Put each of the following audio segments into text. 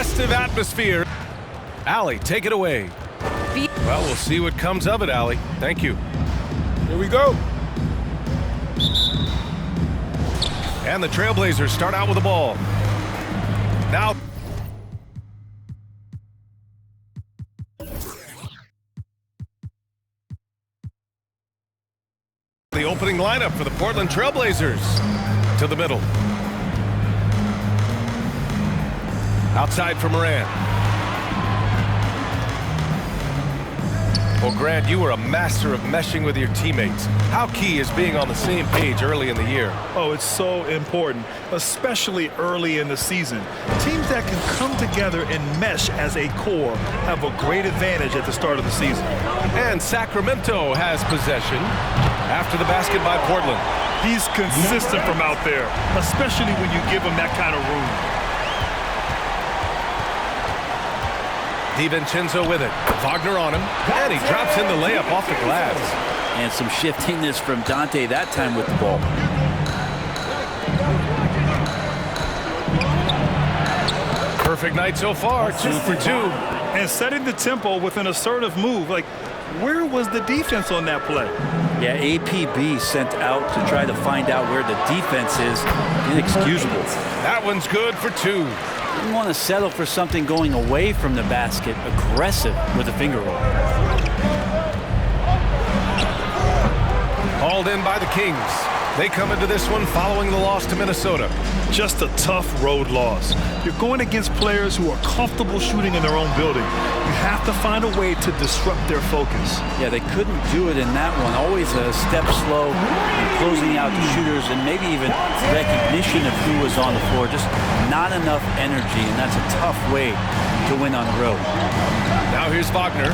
festive atmosphere. Allie, take it away. Well, we'll see what comes of it, Allie. Thank you. Here we go. And the Trailblazers start out with the ball. Now the opening lineup for the Portland Trailblazers. To the middle. Outside for Moran. Well, Grant, you were a master of meshing with your teammates. How key is being on the same page early in the year? Oh, it's so important, especially early in the season. Teams that can come together and mesh as a core have a great advantage at the start of the season. And Sacramento has possession after the basket by Portland. He's consistent from out there, especially when you give him that kind of room. DiVincenzo with it. Wagner on him. And he drops in the layup off the glass. And some shiftiness from Dante that time with the ball. Perfect night so far. 2 for 2. And setting the tempo with an assertive move. Like, where was the defense on that play? Yeah, APB sent out to try to find out where the defense is. Inexcusable. That one's good for 2. You want to settle for something going away from the basket, aggressive with a finger roll. Hauled in by the Kings. They come into this one following the loss to Minnesota. Just a tough road loss. You're going against players who are comfortable shooting in their own building. You have to find a way to disrupt their focus. Yeah, they couldn't do it in that one. Always a step slow and closing out the shooters, and maybe even recognition of who was on the floor. Just not enough energy, and that's a tough way to win on the road. Now here's Wagner.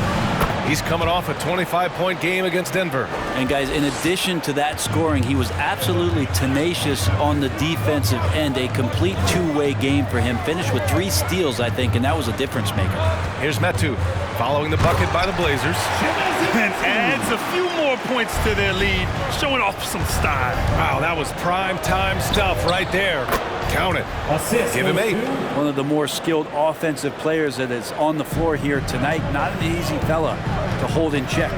He's coming off a 25-point game against Denver. And guys, in addition to that scoring, he was absolutely tenacious on the defensive end. A complete two-way game for him. Finished with 3 steals, I think, and that was a difference maker. Here's Metu following the bucket by the Blazers. And adds a few more points to their lead, showing off some style. Wow, that was prime time stuff right there. Count it. Assist. Give him 8. One of the more skilled offensive players that is on the floor here tonight. Not an easy fella to hold in check.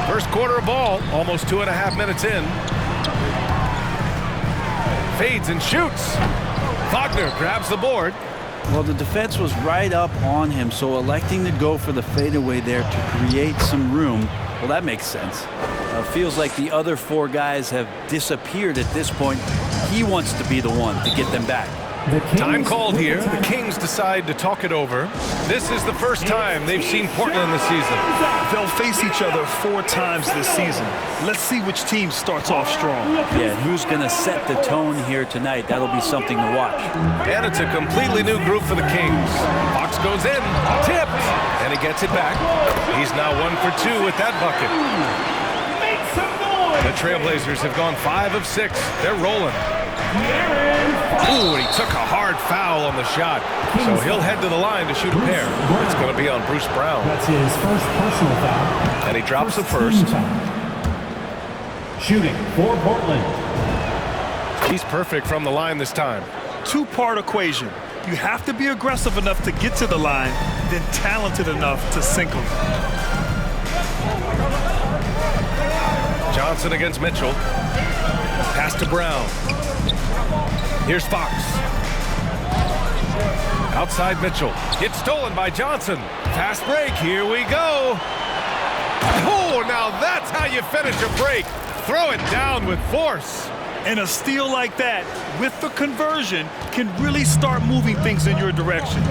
First quarter of ball, almost 2.5 minutes in. Fades and shoots. Wagner grabs the board. Well, the defense was right up on him, so electing to go for the fadeaway there to create some room, well, that makes sense. Feels like the other 4 guys have disappeared at this point. He wants to be the one to get them back. Time called here. The Kings decide to talk it over. This is the first time they've seen Portland this season. They'll face each other 4 times this season. Let's see which team starts off strong. Yeah, who's going to set the tone here tonight? That'll be something to watch. And it's a completely new group for the Kings. Fox goes in, tipped, and he gets it back. He's now 1 for 2 with that bucket. The Trailblazers have gone 5 of 6. They're rolling. Ooh, and he took a hard foul on the shot. So he'll head to the line to shoot a pair. It's going to be on Bruce Brown. That's his first personal foul. And he drops the first. Shooting for Portland. He's perfect from the line this time. 2-part equation. You have to be aggressive enough to get to the line, then talented enough to sink them. Johnson against Mitchell. Pass to Brown. Here's Fox. Outside Mitchell. It's stolen by Johnson. Fast break. Here we go. Oh, now that's how you finish a break. Throw it down with force. And a steal like that, with the conversion, can really start moving things in your direction.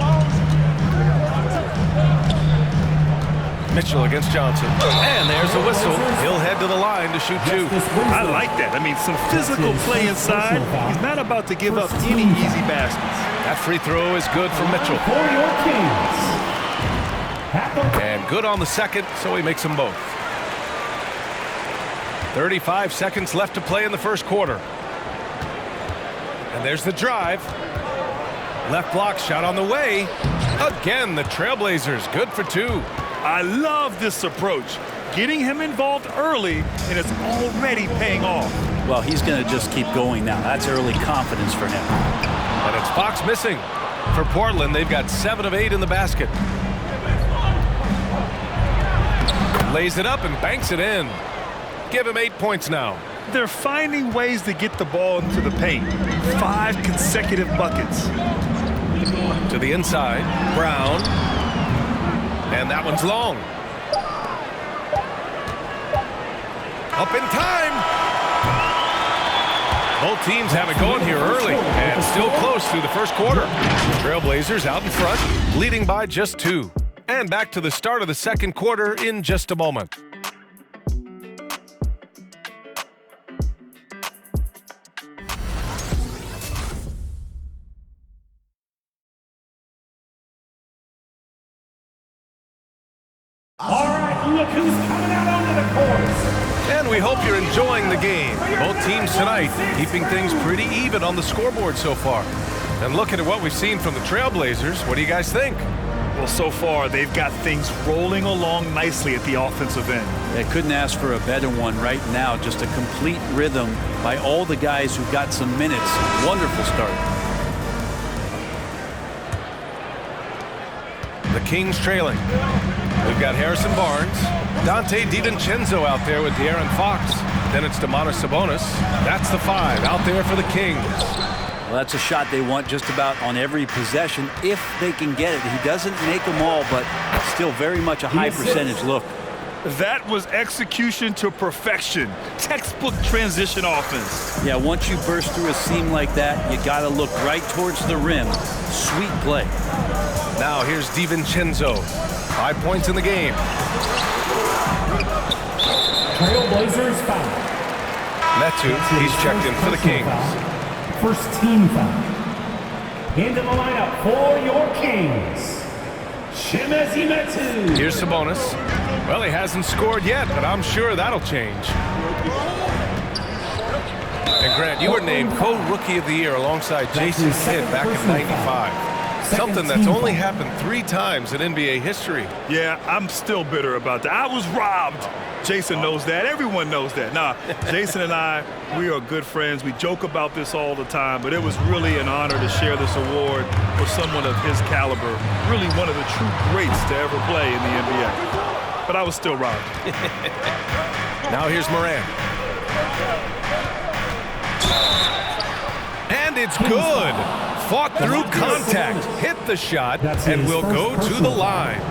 Mitchell against Johnson. And there's a whistle. He'll head to the line to shoot 2. I like that. I mean, some physical play inside. He's not about to give up any easy baskets. That free throw is good for Mitchell. For your Kings. And good on the second, so he makes them both. 35 seconds left to play in the first quarter. And there's the drive. Left block shot on the way. Again, the Trailblazers good for 2. I love this approach. Getting him involved early, and it's already paying off. Well, he's going to just keep going now. That's early confidence for him. And it's Fox missing. For Portland, they've got 7 of 8 in the basket. Lays it up and banks it in. Give him 8 points now. They're finding ways to get the ball into the paint. 5 consecutive buckets. To the inside, Brown. And that one's long. Up in time. Both teams have it going here early and still close through the first quarter. Trailblazers out in front, leading by just 2. And back to the start of the second quarter in just a moment. All right, look who's coming out onto the court. And we hope you're enjoying the game. Both teams tonight keeping things pretty even on the scoreboard so far. And looking at what we've seen from the Trailblazers, what do you guys think? Well, so far, they've got things rolling along nicely at the offensive end. They couldn't ask for a better one right now. Just a complete rhythm by all the guys who got some minutes. Wonderful start. The Kings trailing. We've got Harrison Barnes, Dante DiVincenzo out there with De'Aaron Fox. Then it's Domantas Sabonis. That's the 5 out there for the Kings. Well, that's a shot they want just about on every possession if they can get it. He doesn't make them all, but still very much a high percentage look. That was execution to perfection. Textbook transition offense. Yeah, once you burst through a seam like that, you got to look right towards the rim. Sweet play. Now here's DiVincenzo. 5 points in the game. Trailblazers foul. Metu, he's checked in for the Kings. First team foul. Into the lineup for your Kings, Chimezie Metu. Here's Sabonis. Well, he hasn't scored yet, but I'm sure that'll change. And Grant, you were named co-rookie of the year alongside Jason Kidd back in '95. Something that's only happened 3 times in NBA history. Yeah, I'm still bitter about that. I was robbed. Jason knows that. Everyone knows that. Nah, Jason and I, we are good friends. We joke about this all the time, but it was really an honor to share this award with someone of his caliber. Really one of the true greats to ever play in the NBA. But I was still robbed. Now here's Morant. And it's good. Fought through contact, hit the shot, and will go to the line.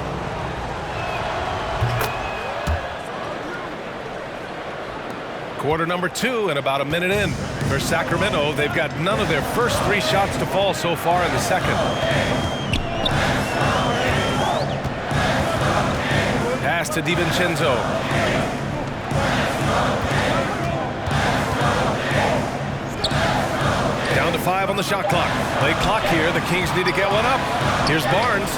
Quarter number 2 and about a minute in. For Sacramento, they've got none of their first 3 shots to fall so far in the second. Pass to DiVincenzo. Down to 5 on the shot clock. Play clock here. The Kings need to get one up. Here's Barnes.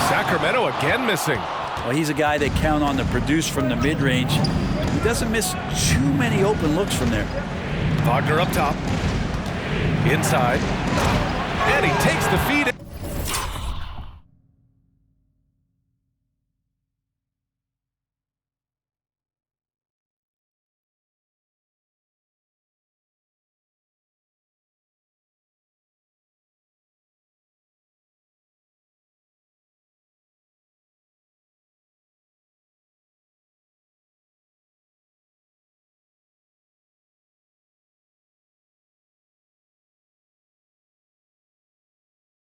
Sacramento again missing. Well, he's a guy they count on to produce from the mid-range. He doesn't miss too many open looks from there. Wagner up top. Inside. And he takes the feed.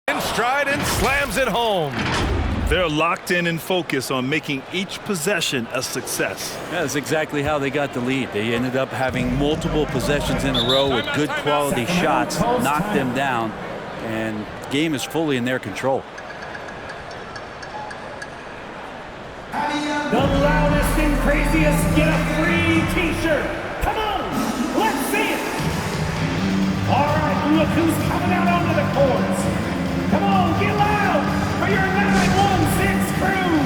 In stride and slams it home. They're locked in and focused on making each possession a success. That's exactly how they got the lead. They ended up having multiple possessions in a row with good quality shots, knocked them down, and the game is fully in their control. The loudest and craziest get a free t-shirt. Come on, let's see it. All right, look who's coming out onto the courts. Come on, get loud for your 916 crew.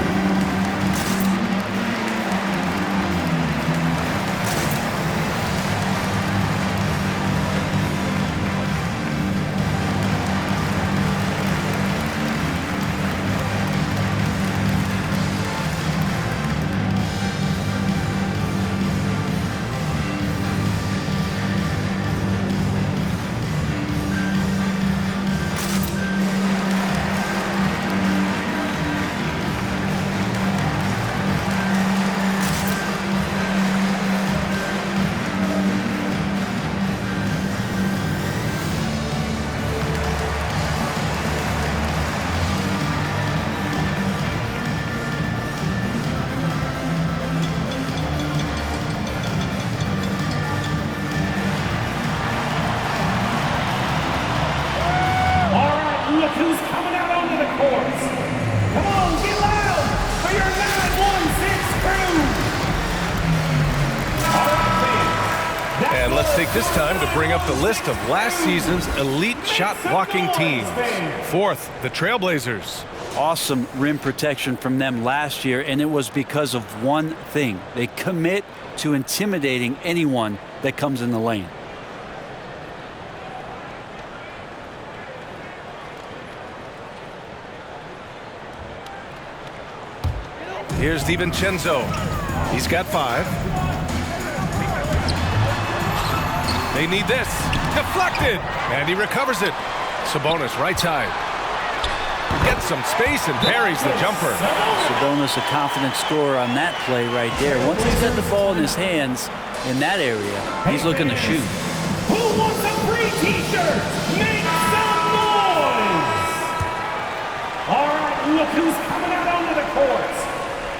Let's take this time to bring up the list of last season's elite shot blocking teams. Fourth, the Trailblazers. Awesome rim protection from them last year, and it was because of one thing. They commit to intimidating anyone that comes in the lane. Here's DiVincenzo. He's got 5. They need this. Deflected. And he recovers it. Sabonis right side. Gets some space and parries the jumper. Sabonis, a confident scorer on that play right there. Once he's got the ball in his hands in that area, he's looking to shoot. Who wants a free t-shirt? Make some noise! All right, look who's coming out onto the courts.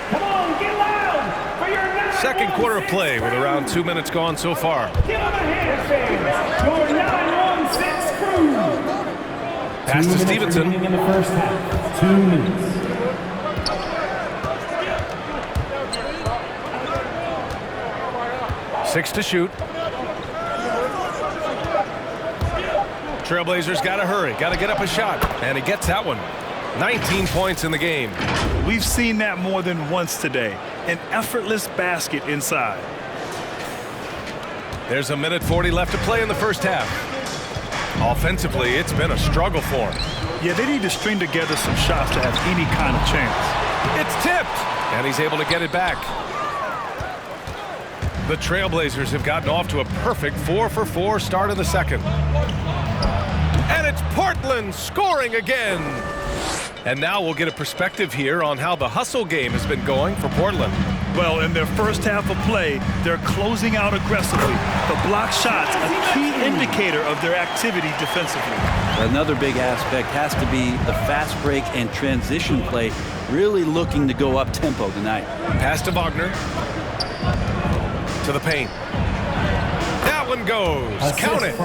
Come on, get loud for your second quarter of play with around 2 minutes gone so far. Give them a hand, fans. Your 916 crew. Pass to Stevenson. In the first half. 2 minutes. Six to shoot. Trailblazers got to hurry. Got to get up a shot. And he gets that one. 19 points in the game. We've seen that more than once today. An effortless basket inside. There's a minute 40 left to play in the first half. Offensively, it's been a struggle for him. Yeah, they need to string together some shots to have any kind of chance. It's tipped, and he's able to get it back. The Trailblazers have gotten off to a perfect 4-for-4 start in the second. And it's Portland scoring again. And now we'll get a perspective here on how the hustle game has been going for Portland. Well, in their first half of play, they're closing out aggressively. The block shots, a key indicator of their activity defensively. Another big aspect has to be the fast break and transition play, really looking to go up tempo tonight. Pass to Wagner. To the paint. That one goes. Count it.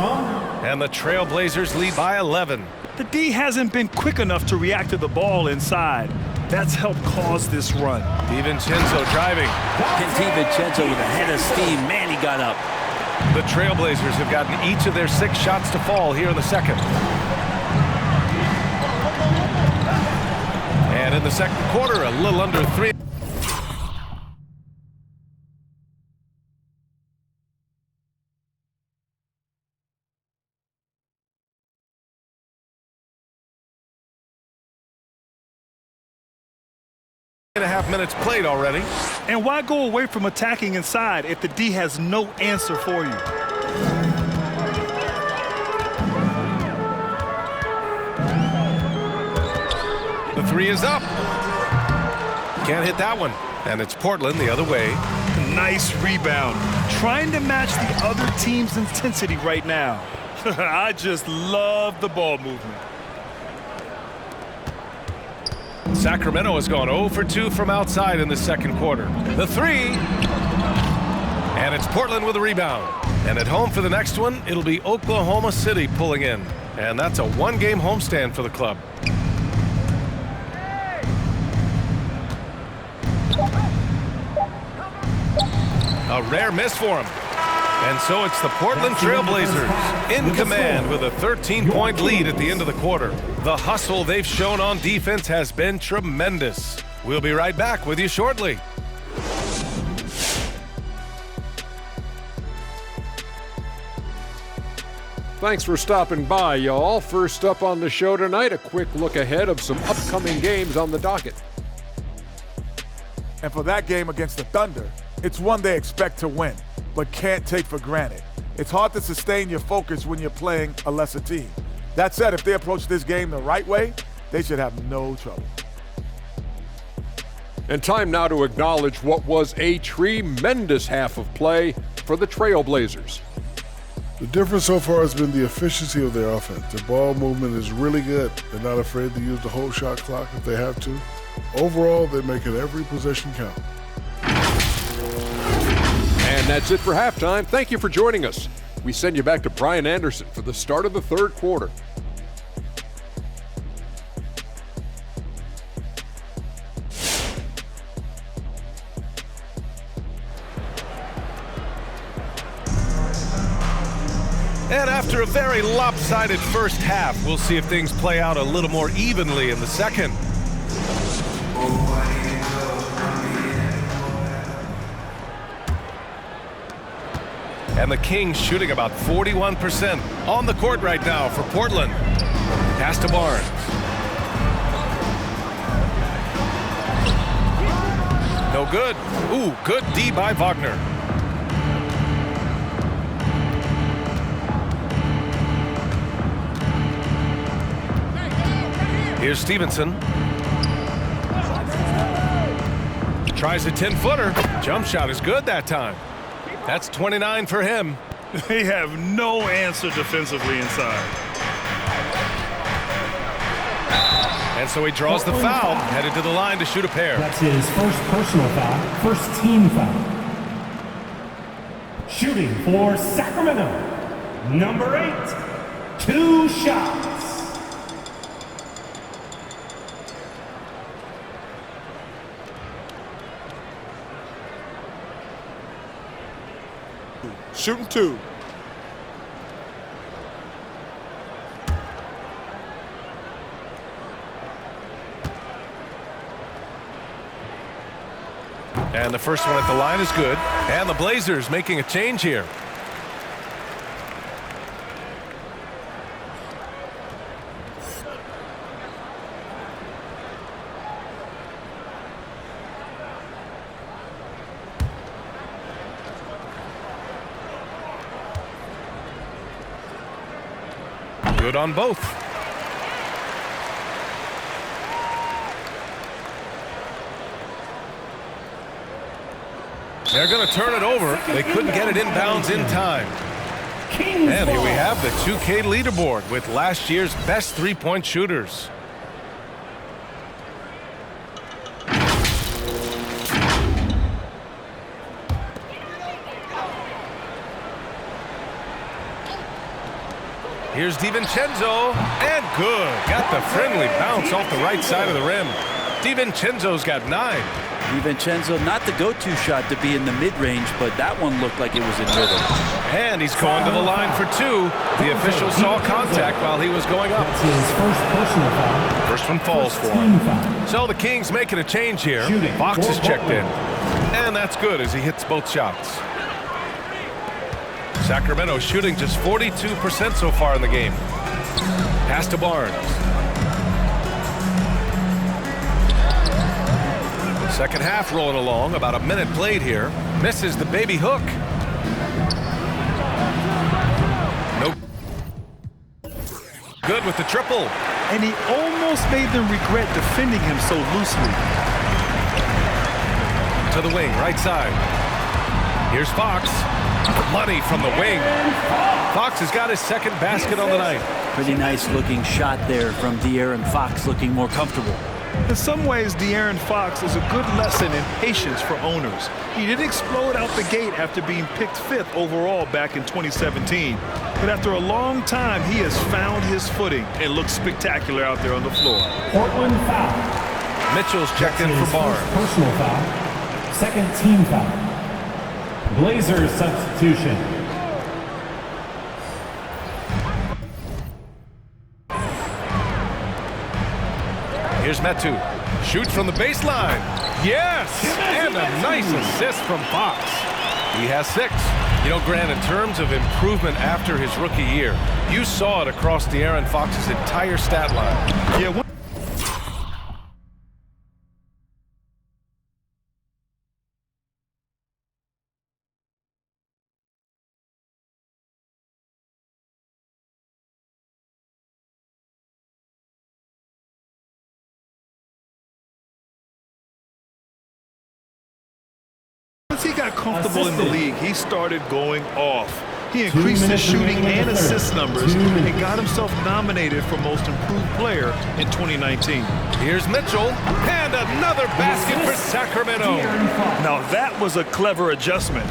And the Trailblazers lead by 11. The D hasn't been quick enough to react to the ball inside. That's helped cause this run. DiVincenzo driving. And DiVincenzo with a head of steam. Man, he got up. The Trailblazers have gotten each of their 6 shots to fall here in the second. And in the second quarter, a little under 3. And a half minutes played already. And why go away from attacking inside if the D has no answer for you? The 3 is up. Can't hit that one. And it's Portland the other way. Nice rebound. Trying to match the other team's intensity right now. I just love the ball movement. Sacramento has gone 0 for 2 from outside in the second quarter. The 3. And it's Portland with a rebound. And at home for the next one, it'll be Oklahoma City pulling in. And that's a 1-game homestand for the club. A rare miss for him. And so it's the Portland Trailblazers in command with a 13-point lead at the end of the quarter. The hustle they've shown on defense has been tremendous. We'll be right back with you shortly. Thanks for stopping by, y'all. First up on the show tonight, a quick look ahead of some upcoming games on the docket. And for that game against the Thunder, it's one they expect to win, but can't take for granted. It's hard to sustain your focus when you're playing a lesser team. That said, if they approach this game the right way, they should have no trouble. And time now to acknowledge what was a tremendous half of play for the Trailblazers. The difference so far has been the efficiency of their offense. Their ball movement is really good. They're not afraid to use the whole shot clock if they have to. Overall, they're making every possession count. And that's it for halftime. Thank you for joining us. We send you back to Brian Anderson for the start of the third quarter. very lopsided first half. We'll see if things play out a little more evenly in the second. And the Kings shooting about 41% on the court right now for Portland. Pass to Barnes. No good. Ooh, good D by Wagner. Here's Stevenson. Tries a 10-footer. Jump shot is good that time. That's 29 for him. They have no answer defensively inside. And so he draws the foul, headed to the line to shoot a pair. That's his first personal foul, first team foul. Shooting for Sacramento, number 8, 2 shots. Shooting 2. And the first one at the line is good. And the Blazers making a change here. Good on both. They're going to turn it over. They couldn't get it inbounds in time. And here we have the 2K leaderboard with last year's best three-point shooters. Here's DiVincenzo, and good. Got the friendly bounce off the right side of the rim. DiVincenzo's got 9. DiVincenzo, not the go-to shot to be in the mid-range, but that one looked like it was in rhythm. And he's going to the line for 2. The official saw contact while he was going up. That's his first personal foul. First one falls for him. So the Kings making a change here. Fox is checked in. And that's good as he hits both shots. Sacramento shooting just 42% so far in the game. Pass to Barnes. Second half rolling along, about a minute played here. Misses the baby hook. Nope. Good with the triple. And he almost made them regret defending him so loosely. To the wing, right side. Here's Fox. Money from the wing. Fox has got his second basket on the night. Pretty nice looking shot there from De'Aaron Fox, looking more comfortable. In some ways, De'Aaron Fox is a good lesson in patience for owners. He didn't explode out the gate after being picked 5th overall back in 2017. But after a long time, he has found his footing and looks spectacular out there on the floor. Portland foul. Mitchell's checked in for Barnes. Personal foul, second team foul. Blazers substitution. Here's Metu. Shoots from the baseline. Yes! And a nice assist from Fox. He has 6. You know, Grant, in terms of improvement after his rookie year, you saw it across De'Aaron Fox's entire stat line. Yeah. Once he got comfortable in the league, he started going off. He increased his shooting and assist numbers and got himself nominated for Most Improved Player in 2019. Here's Mitchell, and another basket for Sacramento. Now that was a clever adjustment.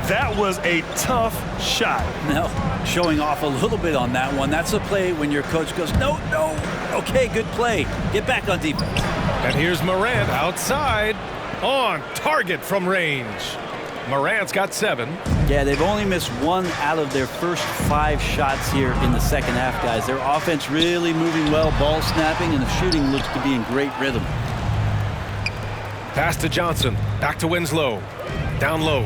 That was a tough shot. Now, showing off a little bit on that one. That's a play when your coach goes, no, no. Okay, good play. Get back on defense. And here's Morant outside, on target from range. Morant's got 7. Yeah, they've only missed 1 out of their first 5 shots here in the second half, guys. Their offense really moving well, ball snapping, and the shooting looks to be in great rhythm. Pass to Johnson. Back to Winslow. Down low.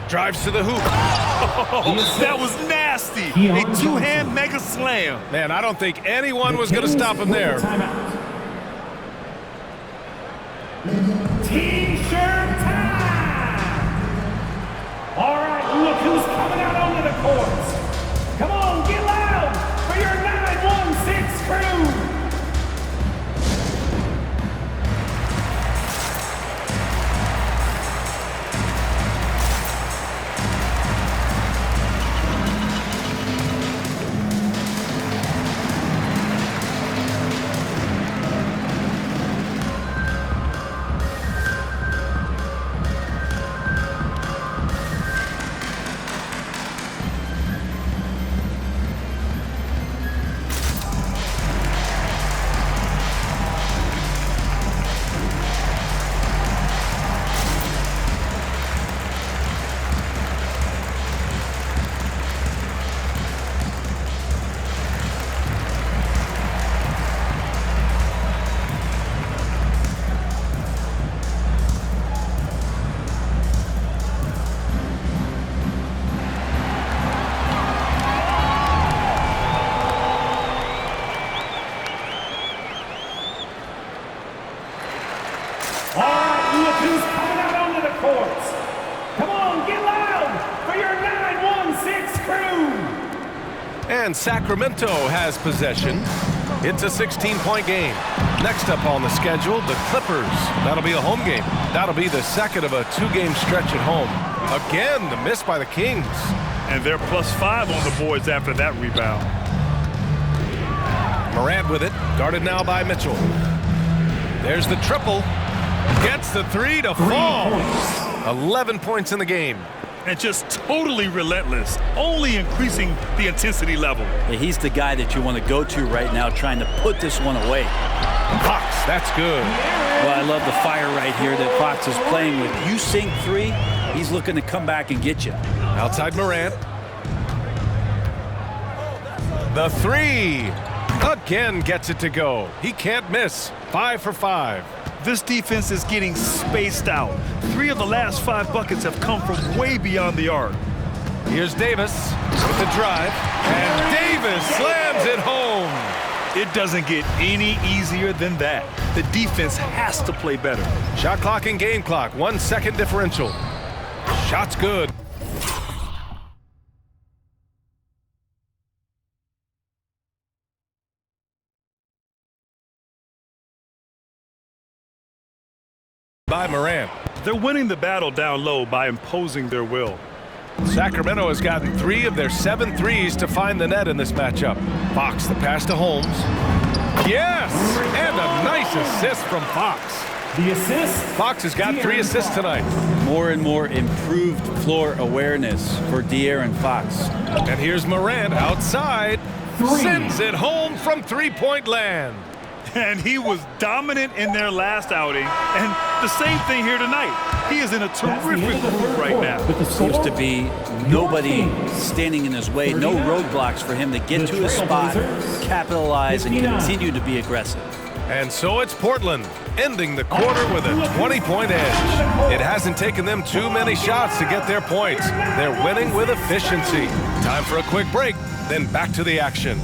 Drives to the hoop. Oh, that was nasty. A two-hand mega slam. Man, I don't think anyone was going to stop him there. T-shirt time! All right, look who's coming out onto the courts. Come on, get loud for your 916 crew. Who's coming out onto the courts? Come on, get loud for your 916 crew. And Sacramento has possession. It's a 16-point game. Next up on the schedule, the Clippers. That'll be a home game. That'll be the second of a 2-game stretch at home. Again, the miss by the Kings. And they're +5 on the boards after that rebound. Morant with it, guarded now by Mitchell. There's the triple. Gets the 3 to fall. 11 points in the game. And just totally relentless, only increasing the intensity level. Yeah, he's the guy that you want to go to right now, trying to put this one away. Fox, that's good. Well, I love the fire right here that Fox is playing with. You sink 3, he's looking to come back and get you. Outside Morant. The 3. Again gets it to go. He can't miss. 5 for 5. This defense is getting spaced out. 3 of the last 5 buckets have come from way beyond the arc. Here's Davis with the drive. And Davis slams it home. It doesn't get any easier than that. The defense has to play better. Shot clock and game clock. 1 second differential. Shot's good. By Morant. They're winning the battle down low by imposing their will. Sacramento has gotten 3 of their 7 threes to find the net in this matchup. Fox, the pass to Holmes. Yes! And a nice assist from Fox. The assist. Fox has got 3 assists tonight. More and more improved floor awareness for De'Aaron Fox. And here's Morant outside. 3. Sends it home from 3-point land. And he was dominant in their last outing. And the same thing here tonight. He is in a terrific groove right now. Seems to be nobody standing in his way, no roadblocks for him to get to his spot, capitalize, and continue to be aggressive. And so it's Portland, ending the quarter with a 20-point edge. It hasn't taken them too many shots to get their points. They're winning with efficiency. Time for a quick break, then back to the action.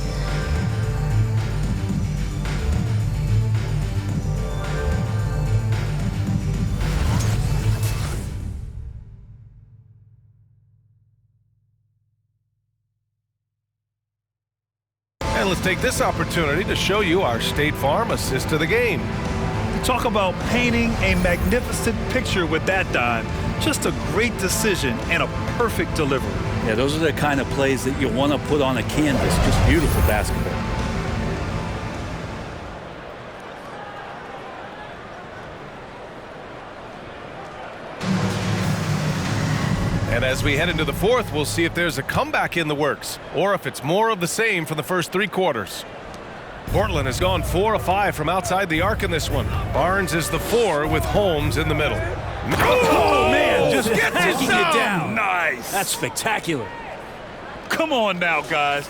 And let's take this opportunity to show you our State Farm assist to the game. Talk about painting a magnificent picture with that dime. Just a great decision and a perfect delivery. Yeah, those are the kind of plays that you want to put on a canvas. Just beautiful basketball. And as we head into the fourth, we'll see if there's a comeback in the works or if it's more of the same from the first 3 quarters. Portland has gone 4 of 5 from outside the arc in this one. Barnes is the 4 with Holmes in the middle. Oh, man, just get Taking this it down. Nice. That's spectacular. Come on now, guys.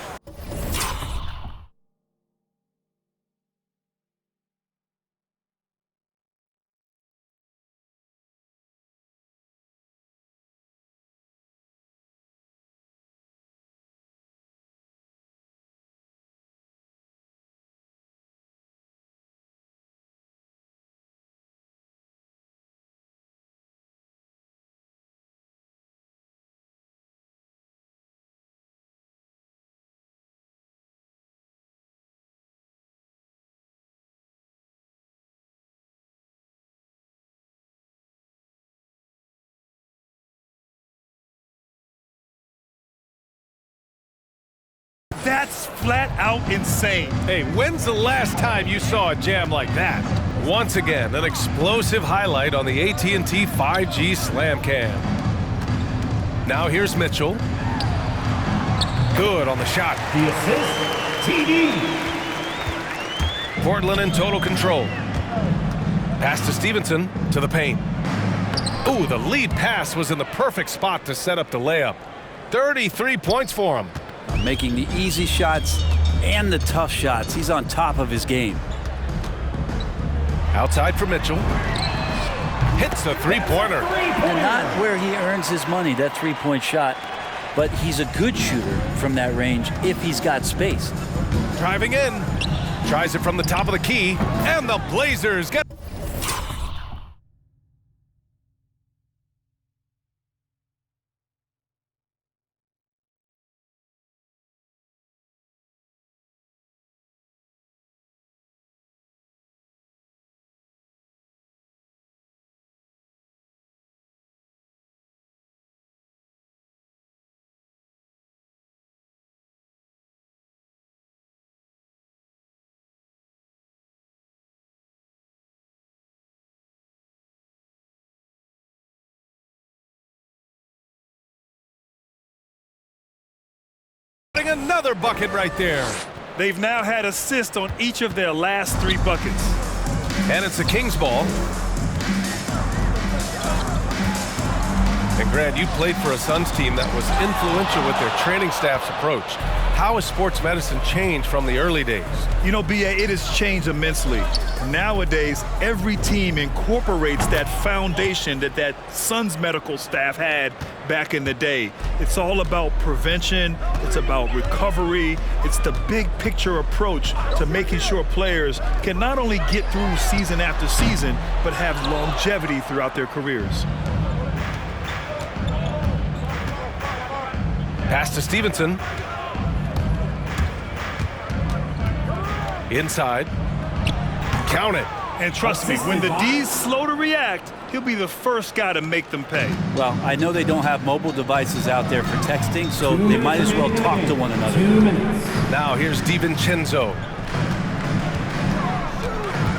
That's flat out insane. Hey, when's the last time you saw a jam like that? Once again, an explosive highlight on the AT&T 5G Slam Cam. Now here's Mitchell. Good on the shot. The assist, TD. Portland in total control. Pass to Stevenson to the paint. Ooh, the lead pass was in the perfect spot to set up the layup. 33 points for him. Making the easy shots and the tough shots. He's on top of his game. Outside for Mitchell. Hits the three-pointer. And not where he earns his money, that three-point shot, but he's a good shooter from that range if he's got space. Driving in. Tries it from the top of the key. And the Blazers get... Another bucket right there. They've now had assists on each of their last 3 buckets. And it's the Kings ball. And Grant, you played for a Suns team that was influential with their training staff's approach. How has sports medicine changed from the early days? You know, B.A., it has changed immensely. Nowadays, every team incorporates that foundation that Suns medical staff had back in the day. It's all about prevention. It's about recovery. It's the big picture approach to making sure players can not only get through season after season, but have longevity throughout their careers. Pass to Stevenson. Inside. Count it. And trust me, when the D's slow to react, he'll be the first guy to make them pay. Well, I know they don't have mobile devices out there for texting, so they might as well talk to one another. 2 minutes. Now here's DiVincenzo.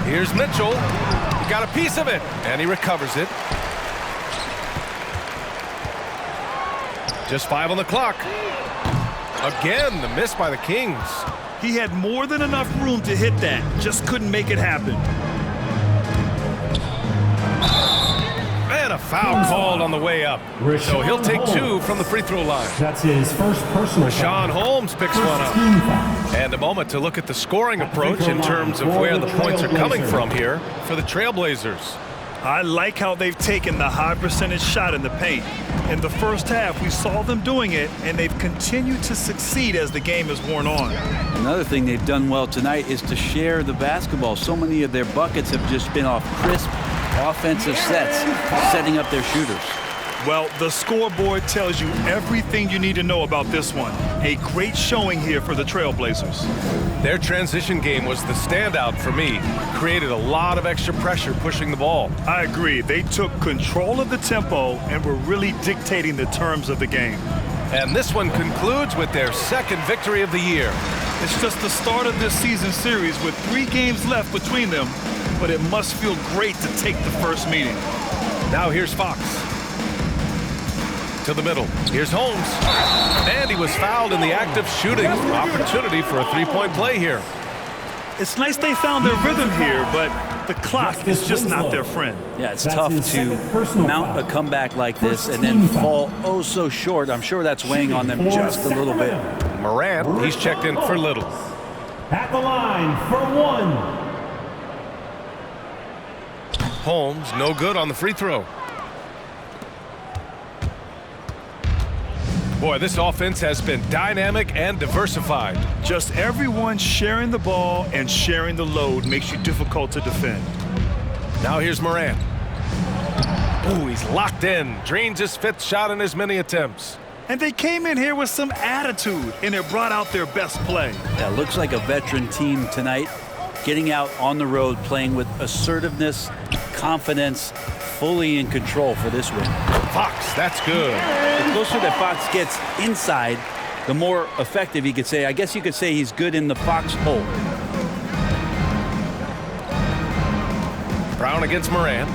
Here's Mitchell. He got a piece of it, and he recovers it. Just 5 on the clock. Again, the miss by the Kings. He had more than enough room to hit that, just couldn't make it happen. And a foul called on the way up. So he'll take 2 from the free throw line. That's his first personal Sean foul. Holmes picks one up. Team foul. And a moment to look at the scoring approach in terms of where the points are coming from here for the Trailblazers. I like how they've taken the high percentage shot in the paint. In the first half, we saw them doing it, and they've continued to succeed as the game has worn on. Another thing they've done well tonight is to share the basketball. So many of their buckets have just been off crisp offensive sets, setting up their shooters. Well, the scoreboard tells you everything you need to know about this one. A great showing here for the Trailblazers. Their transition game was the standout for me. Created a lot of extra pressure pushing the ball. I agree. They took control of the tempo and were really dictating the terms of the game. And this one concludes with their second victory of the year. It's just the start of this season series with 3 games left between them, but it must feel great to take the first meeting. Now here's Fox. To the middle. Here's Holmes. And he was fouled in the act of shooting. Opportunity for a 3-point play here. It's nice they found their rhythm here, but the clock is just not their friend. Yeah, it's tough to mount a comeback like this and then fall oh so short. I'm sure that's weighing on them just a little bit. Morant, he's checked in for little. At the line for one. Holmes, no good on the free throw. Boy, this offense has been dynamic and diversified. Just everyone sharing the ball and sharing the load makes you difficult to defend. Now here's Morant. Ooh, he's locked in. Drains his 5th shot in as many attempts. And they came in here with some attitude, and it brought out their best play. Yeah, looks like a veteran team tonight, getting out on the road, playing with assertiveness, confidence, fully in control for this win. Fox, that's good. The closer that Fox gets inside, the more effective he could say. I guess you could say he's good in the Fox hole. Brown against Morant.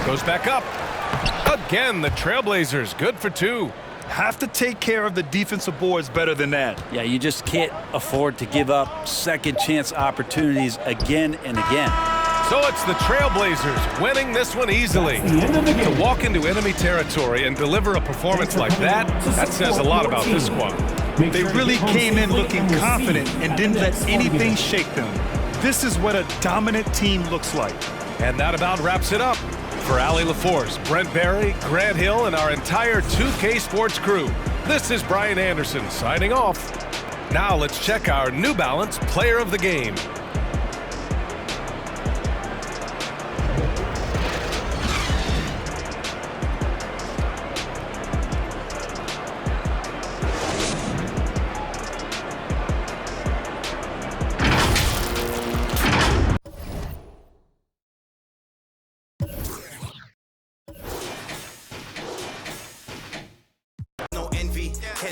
Goes back up. Again, the Trailblazers, good for 2. Have to take care of the defensive boards better than that. Yeah, you just can't afford to give up second chance opportunities again and again. So it's the Trailblazers winning this one easily. To walk into enemy territory and deliver a performance like that, that says a lot about this squad. They really came in looking confident and didn't let anything shake them. This is what a dominant team looks like. And that about wraps it up. For Allie LaForce, Brent Barry, Grant Hill, and our entire 2K Sports crew, this is Brian Anderson signing off. Now let's check our New Balance Player of the Game.